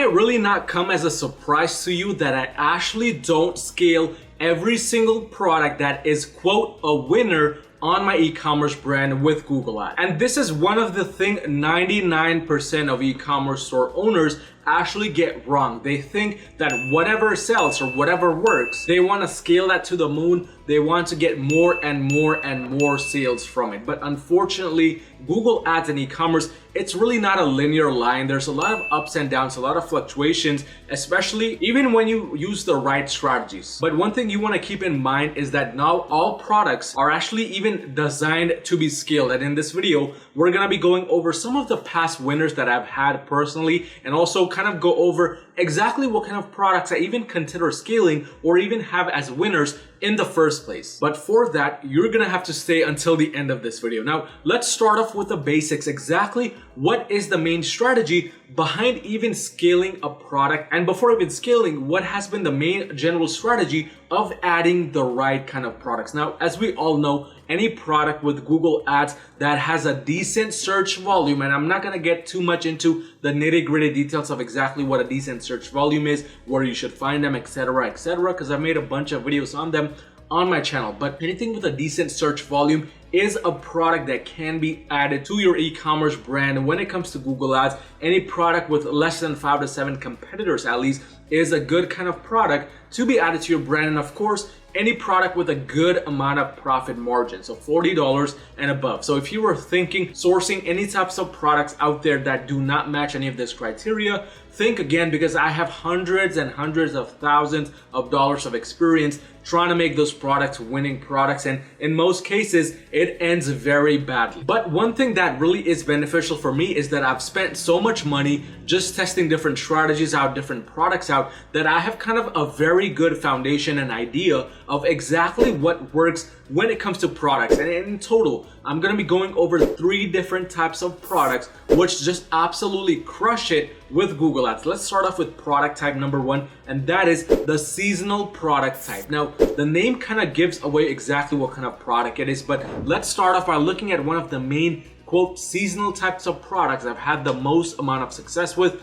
might really not come as a surprise to you that I actually don't scale every single product that is, quote, a winner on my e-commerce brand with Google Ads. And this is one of the things 99% of e-commerce store owners actually get wrong. They think that whatever sells or whatever works, they want to scale that to the moon. They want to get more and more and more sales from it. But unfortunately, Google Ads and e-commerce, it's really not a linear line. There's a lot of ups and downs, a lot of fluctuations, especially even when you use the right strategies. But one thing you want to keep in mind is that not all products are actually even designed to be scaled. And in this video, we're going to be going over some of the past winners that I've had personally, and also kind of go over exactly what kind of products I even consider scaling or even have as winners in the first place. But for that, you're gonna have to stay until the end of this video. Now, let's start off with the basics. Exactly what is the main strategy behind even scaling a product? And before even scaling, what has been the main general strategy of adding the right kind of products? Now, as we all know, any product with Google Ads that has a decent search volume, and I'm not gonna get too much into the nitty-gritty details of exactly what a decent search volume is, where you should find them, etc., because I've made a bunch of videos on them on my channel. But anything with a decent search volume is a product that can be added to your e-commerce brand. When it comes to Google Ads, any product with less than 5 to 7 competitors at least is a good kind of product to be added to your brand. And of course, any product with a good amount of profit margin, so $40 and above. So if you were thinking sourcing any types of products out there that do not match any of this criteria, think again, because I have hundreds and hundreds of thousands of dollars of experience trying to make those products winning products, and in most cases it ends very badly. But one thing that really is beneficial for me is that I've spent so much money just testing different strategies out, different products out, that I have kind of a very good foundation and idea of exactly what works when it comes to products. And in total, I'm going to be going over 3 different types of products which just absolutely crush it with Google Ads. Let's start off with product type number 1, and that is the seasonal product type. Now, the name kind of gives away exactly what kind of product it is, but let's start off by looking at one of the main, quote, seasonal types of products I've had the most amount of success with.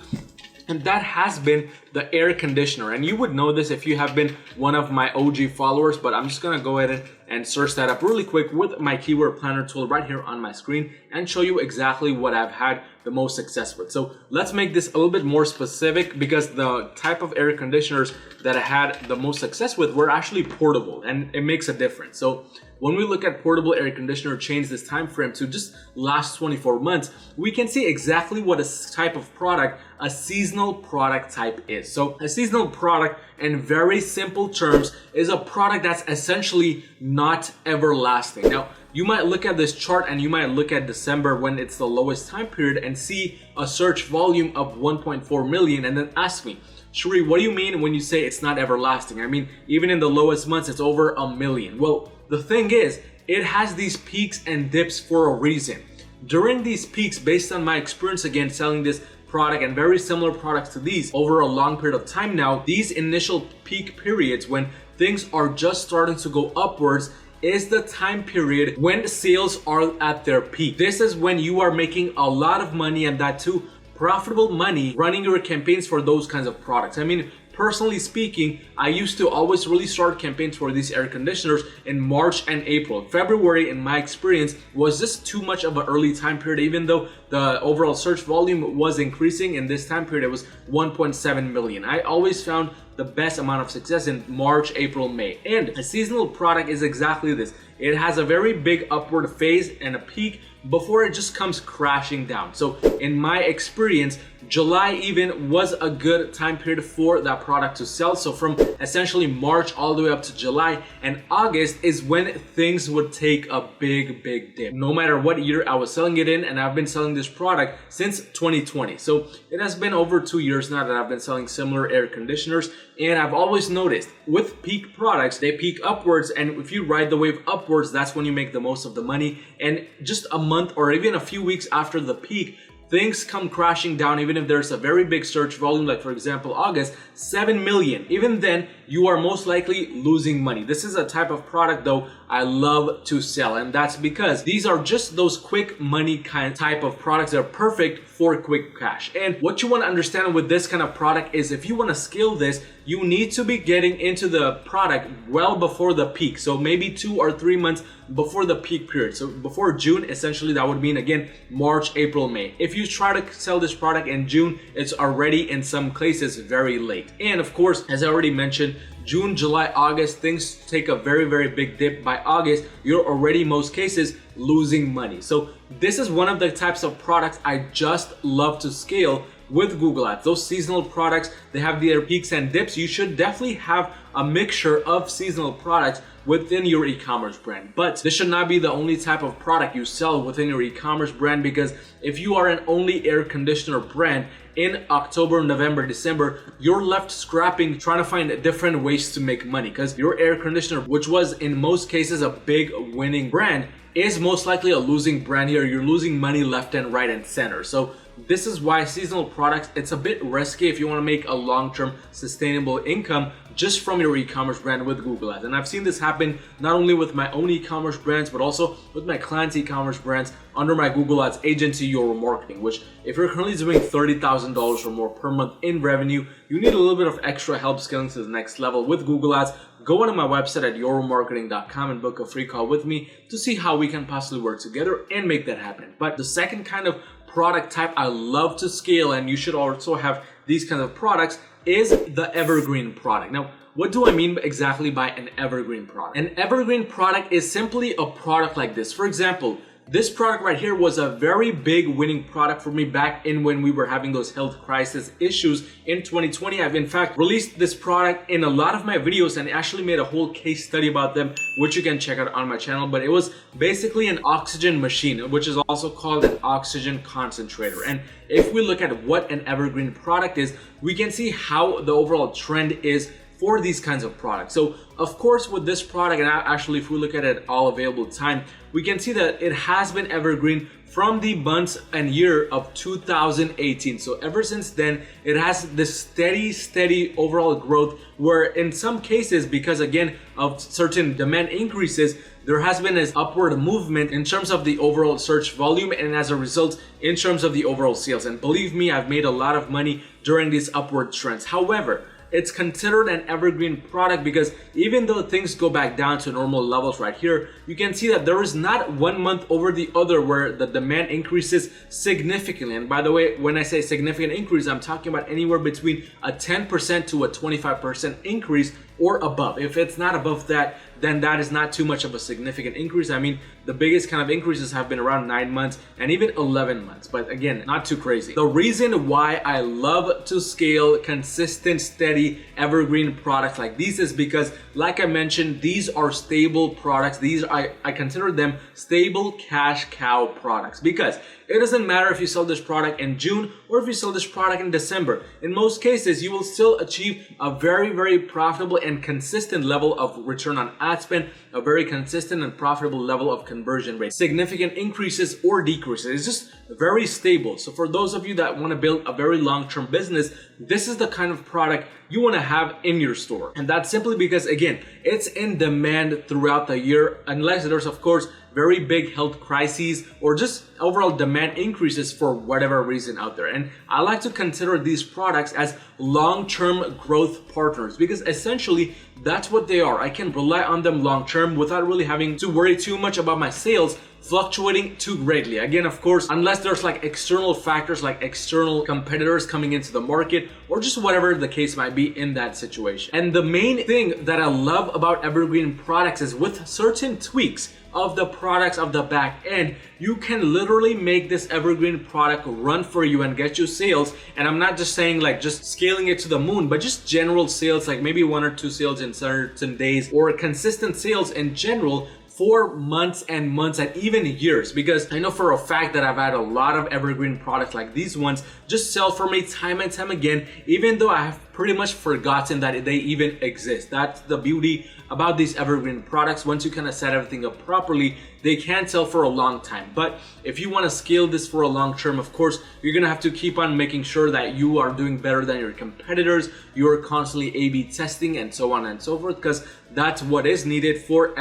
And that has been the air conditioner. And you would know this if you have been one of my OG followers, but I'm just gonna go ahead and search that up really quick with my keyword planner tool right here on my screen and show you exactly what I've had the most success with. So let's make this a little bit more specific, because the type of air conditioners that I had the most success with were actually portable, and it makes a difference. So when we look at portable air conditioner, change this time frame to just last 24 months, we can see exactly what a type of product a seasonal product type is. So a seasonal product, in very simple terms, is a product that's essentially not everlasting. Now, you might look at this chart and you might look at December when it's the lowest time period and see a search volume of 1.4 million and then ask me, Shri, what do you mean when you say it's not everlasting? I mean, even in the lowest months, it's over 1 million. Well, the thing is, it has these peaks and dips for a reason. During these peaks, based on my experience again selling this product and very similar products to these over a long period of time now, these initial peak periods when things are just starting to go upwards is the time period when sales are at their peak. This is when you are making a lot of money, and that too, profitable money, running your campaigns for those kinds of products. I mean, personally speaking, I used to always really start campaigns for these air conditioners in March and April. February, in my experience, was just too much of an early time period. Even though the overall search volume was increasing, in this time period it was 1.7 million. I always found the best amount of success in March, April, May. And a seasonal product is exactly this. It has a very big upward phase and a peak before it just comes crashing down. So in my experience, July even was a good time period for that product to sell. So from essentially March all the way up to July, and August is when things would take a big dip. No matter what year I was selling it in, and I've been selling this product since 2020. So it has been over 2 years now that I've been selling similar air conditioners. And I've always noticed with peak products, they peak upwards, and if you ride the wave upwards, that's when you make the most of the money. And just a month or even a few weeks after the peak, things come crashing down. Even if there's a very big search volume, like for example August, 7 million, even then you are most likely losing money. This is a type of product though I love to sell. And that's because these are just those quick money kind type of products that are perfect for quick cash. And what you want to understand with this kind of product is if you want to scale this, you need to be getting into the product well before the peak. So maybe 2 or 3 months before the peak period. So before June, essentially that would mean again March, April, May. If you try to sell this product in June, it's already in some cases very late. And of course, as I already mentioned, June, July, August, things take a very big dip. By August, you're already most cases losing money. So this is one of the types of products I just love to scale with Google Ads. Those seasonal products, they have their peaks and dips. You should definitely have a mixture of seasonal products within your e-commerce brand. But this should not be the only type of product you sell within your e-commerce brand, because if you are an only air conditioner brand in October, November, December, you're left scrapping, trying to find different ways to make money, because your air conditioner, which was in most cases a big winning brand, is most likely a losing brand here. You're losing money left and right and center. So this is why seasonal products, it's a bit risky if you want to make a long-term sustainable income just from your e-commerce brand with Google Ads. And I've seen this happen not only with my own e-commerce brands, but also with my clients' e-commerce brands under my Google Ads agency, Your Marketing, which if you're currently doing $30,000 or more per month in revenue, you need a little bit of extra help scaling to the next level with Google Ads. Go onto my website at yourmarketing.com and book a free call with me to see how we can possibly work together and make that happen. But the second kind of product type I love to scale, and you should also have these kinds of products, is the evergreen product. Now, what do I mean exactly by an evergreen product? An evergreen product is simply a product like this. For example, this product right here was a very big winning product for me back in when we were having those health crisis issues in 2020. I've in fact released this product in a lot of my videos and actually made a whole case study about them, which you can check out on my channel. But it was basically an oxygen machine, which is also called an oxygen concentrator. And if we look at what an evergreen product is, we can see how the overall trend is for these kinds of products. So of course with this product, and actually if we look at it all available time, we can see that it has been evergreen from the months and year of 2018. So ever since then, it has this steady overall growth, where in some cases, because again of certain demand increases, there has been this upward movement in terms of the overall search volume, and as a result in terms of the overall sales. And believe me, I've made a lot of money during these upward trends. However, it's considered an evergreen product because even though things go back down to normal levels right here, you can see that there is not one month over the other where the demand increases significantly. And by the way, when I say significant increase, I'm talking about anywhere between a 10% to a 25% increase or above. If it's not above that, then that is not too much of a significant increase. I mean, the biggest kind of increases have been around 9 months and even 11 months, but again, not too crazy. The reason why I love to scale consistent, steady, evergreen products like these is because, like I mentioned, these are stable products. These I consider them stable cash cow products, because it doesn't matter if you sell this product in June or if you sell this product in December. In most cases, you will still achieve a very profitable and consistent level of return on ad spend, a very consistent and profitable level of conversion rate. Significant increases or decreases. It's just very stable. So for those of you that want to build a very long-term business, this is the kind of product you want to have in your store. And that's simply because, again, it's in demand throughout the year, unless there's, of course, very big health crises or just overall demand increases for whatever reason out there. And I like to consider these products as long-term growth partners, because essentially that's what they are. I can rely on them long-term without really having to worry too much about my sales fluctuating too greatly. Again, of course, unless there's like external factors like external competitors coming into the market or just whatever the case might be in that situation. And the main thing that I love about evergreen products is with certain tweaks of the products of the back end, you can literally make this evergreen product run for you and get you sales. And I'm not just saying like just scaling it to the moon, but just general sales, like maybe 1 or 2 sales in certain days, or consistent sales in general for months and months and even years. Because I know for a fact that I've had a lot of evergreen products like these ones just sell for me time and time again, even though I have pretty much forgotten that they even exist. That's the beauty about these evergreen products. Once you kind of set everything up properly, they can sell for a long time. But if you want to scale this for a long term, of course, you're gonna have to keep on making sure that you are doing better than your competitors. You're constantly A/B testing and so on and so forth, because that's what is needed for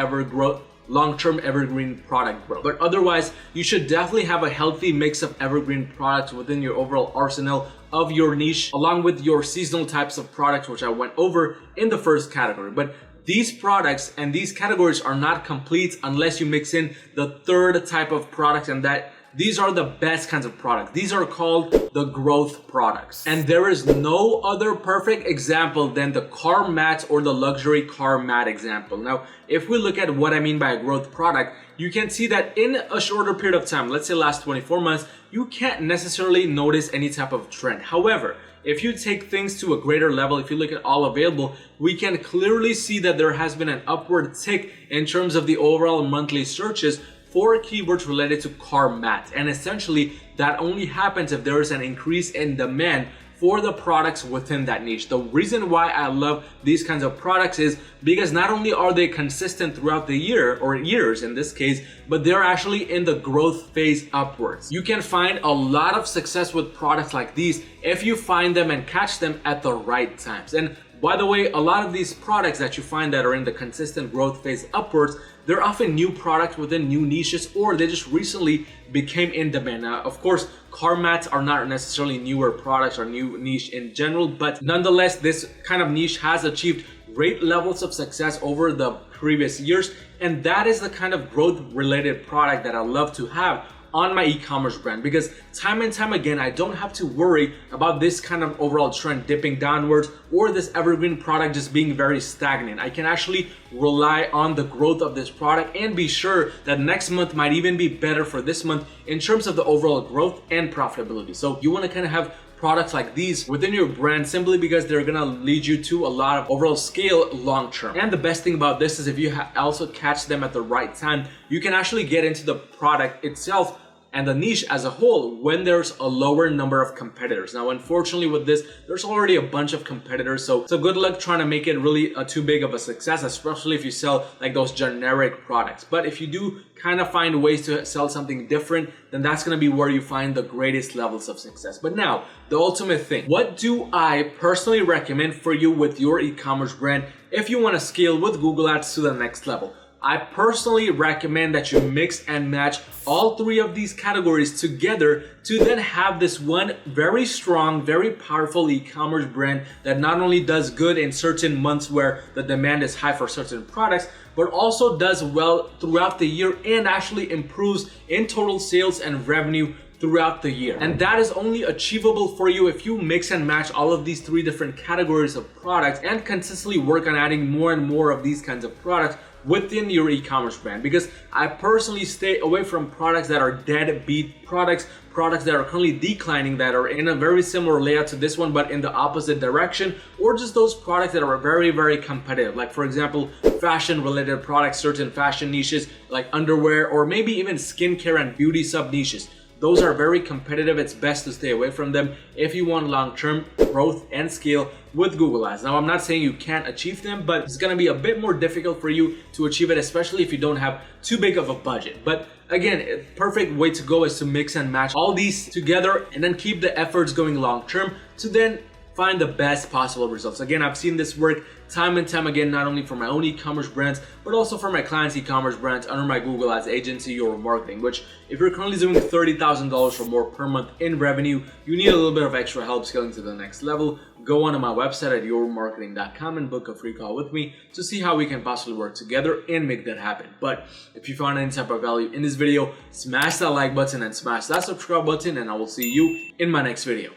long-term evergreen product growth. But otherwise, you should definitely have a healthy mix of evergreen products within your overall arsenal of your niche, along with your seasonal types of products, which I went over in the first category. But these products and these categories are not complete unless you mix in the third type of product, and that these are the best kinds of products. These are called the growth products. And there is no other perfect example than the car mat or the luxury car mat example. Now, if we look at what I mean by a growth product, you can see that in a shorter period of time, let's say last 24 months, you can't necessarily notice any type of trend. However, if you take things to a greater level, if you look at all available, we can clearly see that there has been an upward tick in terms of the overall monthly searches for keywords related to car mat. And essentially, that only happens if there is an increase in demand for the products within that niche. The reason why I love these kinds of products is because not only are they consistent throughout the year, or years in this case, but they're actually in the growth phase upwards. You can find a lot of success with products like these if you find them and catch them at the right times. And by the way, a lot of these products that you find that are in the consistent growth phase upwards, they're often new products within new niches, or they just recently became in demand. Now, of course, car mats are not necessarily newer products or new niche in general, but nonetheless, this kind of niche has achieved great levels of success over the previous years. And that is the kind of growth related product that I love to have on my e-commerce brand, because time and time again, I don't have to worry about this kind of overall trend dipping downwards or this evergreen product just being very stagnant. I can actually rely on the growth of this product and be sure that next month might even be better for this month in terms of the overall growth and profitability. So you want to kind of have products like these within your brand simply because they're gonna lead you to a lot of overall scale long term. And the best thing about this is if you also catch them at the right time, you can actually get into the product itself and the niche as a whole when there's a lower number of competitors. Now, unfortunately with this, there's already a bunch of competitors, so good luck trying to make it really too big of a success, especially if you sell like those generic products. But if you do kind of find ways to sell something different, then that's gonna be where you find the greatest levels of success. But now, the ultimate thing. What do I personally recommend for you with your e-commerce brand if you wanna scale with Google Ads to the next level? I personally recommend that you mix and match all three of these categories together to then have this one very strong, very powerful e-commerce brand that not only does good in certain months where the demand is high for certain products, but also does well throughout the year and actually improves in total sales and revenue throughout the year. And that is only achievable for you if you mix and match all of these three different categories of products and consistently work on adding more and more of these kinds of products within your e-commerce brand. Because I personally stay away from products that are deadbeat products that are currently declining, that are in a very similar layout to this one but in the opposite direction, or just those products that are very, very competitive. Like for example, fashion related products, certain fashion niches like underwear, or maybe even skincare and beauty sub niches. Those are very competitive. It's best to stay away from them if you want long-term growth and scale with Google Ads. Now, I'm not saying you can't achieve them, but it's gonna be a bit more difficult for you to achieve it, especially if you don't have too big of a budget. But again, a perfect way to go is to mix and match all these together and then keep the efforts going long-term to then find the best possible results. Again, I've seen this work time and time again, not only for my own e-commerce brands, but also for my clients' e-commerce brands under my Google Ads agency or marketing, which if you're currently doing $30,000 or more per month in revenue, you need a little bit of extra help scaling to the next level. Go onto my website at yourmarketing.com and book a free call with me to see how we can possibly work together and make that happen. But if you found any type of value in this video, smash that like button and smash that subscribe button, and I will see you in my next video.